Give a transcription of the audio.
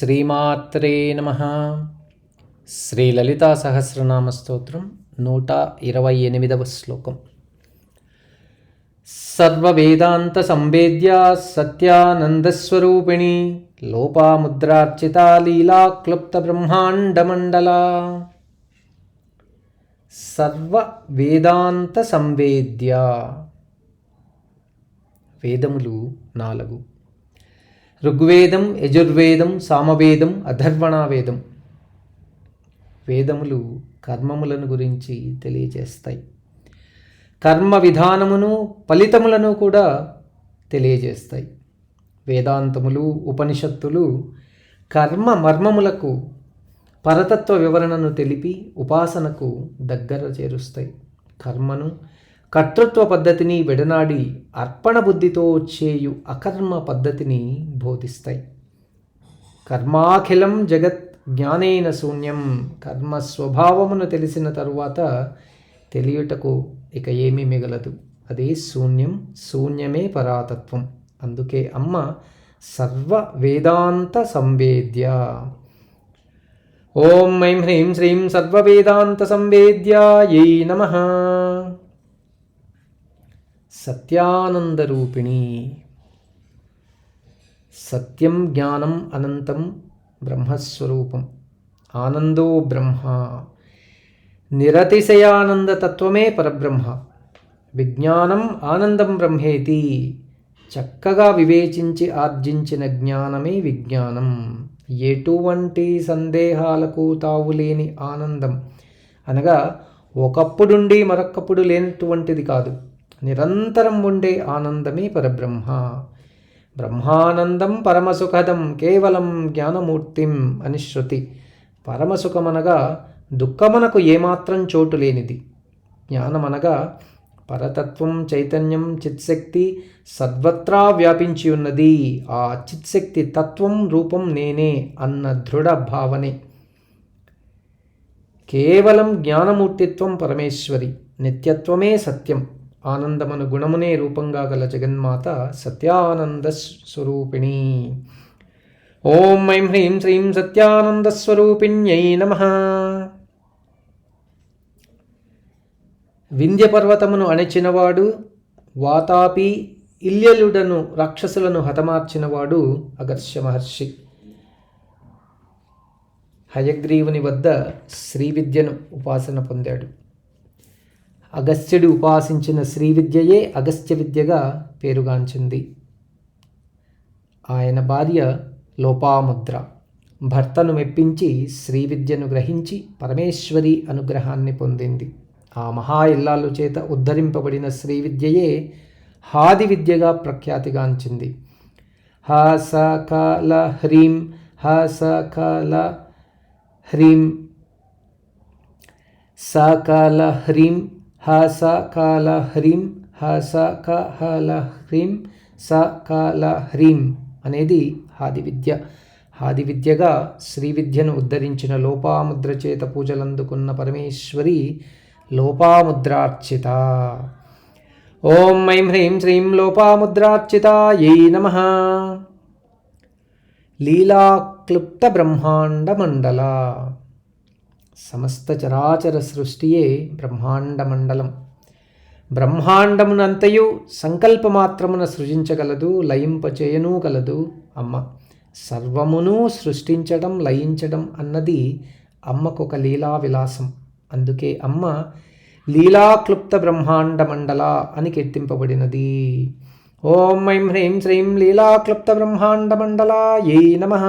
శ్రీమాత్రే నమః. శ్రీ లలితా సహస్రనామ స్తోత్రం 128వ శ్లోకం. సర్వవేదాంత సంవేద్యా సత్యానందస్వరూపిణి లోపాముద్రార్చితా లీలా క్లుప్త బ్రహ్మాండమండలా. సర్వవేదాంత సంవేద్యా, వేదములు 4: ఋగ్వేదం, యజుర్వేదం, సామవేదం, అథర్వణ వేదం. వేదములు కర్మములను గురించి తెలియజేస్తాయి. కర్మ విధానమును, ఫలితములను కూడా తెలియజేస్తాయి. వేదాంతములు, ఉపనిషత్తులు కర్మ మర్మములకు పరతత్వ వివరణను తెలిపి ఉపాసనకు దగ్గర చేరుస్తాయి. కర్మను, కర్తృత్వ పద్ధతిని విడనాడి అర్పణ బుద్ధితో చేయు అకర్మ పద్ధతిని బోధిస్తాయి. కర్మాఖిలం జగత్ జ్ఞానేన శూన్యం. కర్మ స్వభావమును తెలిసిన తరువాత తెలియుటకు ఇక ఏమీ మిగలదు. అదే శూన్యం. శూన్యమే పరాతత్వం. అందుకే అమ్మ సర్వ వేదాంత సంవేద్య. ఓం ఐం హ్రీం శ్రీం సర్వవేదాంత సంవేద్యాయై నమః. సత్యానందరూపిణి. సత్యం, జ్ఞానం, అనంతం బ్రహ్మస్వరూపం. ఆనందో బ్రహ్మ. నిరతిశయానందతత్వమే పరబ్రహ్మ. విజ్ఞానం ఆనందం బ్రహ్మేతి. చక్కగా వివేచించి ఆర్జించిన జ్ఞానమే విజ్ఞానం. ఎటువంటి సందేహాలకు తావులేని ఆనందం. అనగా ఒకప్పుడుండి మరొకప్పుడు లేనటువంటిది కాదు. నిరంతరం ఉండే ఆనందమే పరబ్రహ్మ. బ్రహ్మానందం పరమసుఖదం కేవలం జ్ఞానమూర్తిం అని శృతి. పరమసుఖమనగా దుఃఖమునకు ఏమాత్రం చోటు లేనిది. జ్ఞానమనగా పరతత్వం, చైతన్యం, చిత్శక్తి సర్వత్రా వ్యాపించి ఉన్నది. ఆ చిత్శక్తి తత్వం, రూపం నేనే అన్న దృఢ భావనే. కేవలం జ్ఞానమూర్తిత్వం పరమేశ్వరి. నిత్యత్వమే సత్యం. ఆనందమను గుణమునే రూపంగా గల జగన్మాత సత్యానంద స్వరూపిణి. ఓం ఐం హ్రీం శ్రీం సత్యానంద స్వరూపిణ్యై నమః. వింధ్య పర్వతమును అణిచినవాడు, వాతాపి ఇల్యలుడను రాక్షసులను హతమార్చినవాడు అగస్త్య మహర్షి. హయగ్రీవుని వద్ద శ్రీ విద్యను ఉపాసన పొందాడు. అగస్త్యుడు ఉపాసించిన శ్రీ విద్యయే అగస్త్య విద్యగా పేరుగాంచింది. ఆయన భార్య లోపాముద్ర భర్తను మెప్పించి శ్రీ విద్యను గ్రహించి పరమేశ్వరి అనుగ్రహాన్ని పొందింది. ఆ మహా ఇల్లాలు చేత ఉద్ధరింపబడిన శ్రీ విద్యయే హాది విద్యగా ప్రఖ్యాతిగాంచింది. హ స క ల హ్రీం, హ స క ల హ్రీం, స క ల హ్రీం, హ స క ల హ్రీం, హ స క హ ల హ్రీం, స క ల హ్రీం అనేది హాది విద్య. హాది విద్యగా శ్రీ విద్యను ఉద్ధరించిన లోపాముద్ర చేత పూజలందుకున్న పరమేశ్వరి లోపాముద్రార్చిత. ఓం ఐం హ్రీం శ్రీం లోపాముద్రార్చితాయై నమః. లీలాక్లుప్త బ్రహ్మాండ మండల. సమస్త చరాచర సృష్టియే బ్రహ్మాండ మండలం. బ్రహ్మాండమునంతయు సంకల్పమాత్రమున సృజించగలదు, లయింపచేయనూ గలదు అమ్మ. సర్వమును సృష్టించడం, లయించడం అన్నది అమ్మకొక లీలా విలాసం. అందుకే అమ్మ లీలాక్లుప్త బ్రహ్మాండ మండల అని కీర్తింపబడినది. ఓం ఐం హ్రీం శ్రీం లీలాక్లుప్త బ్రహ్మాండ మండలాయై నమః.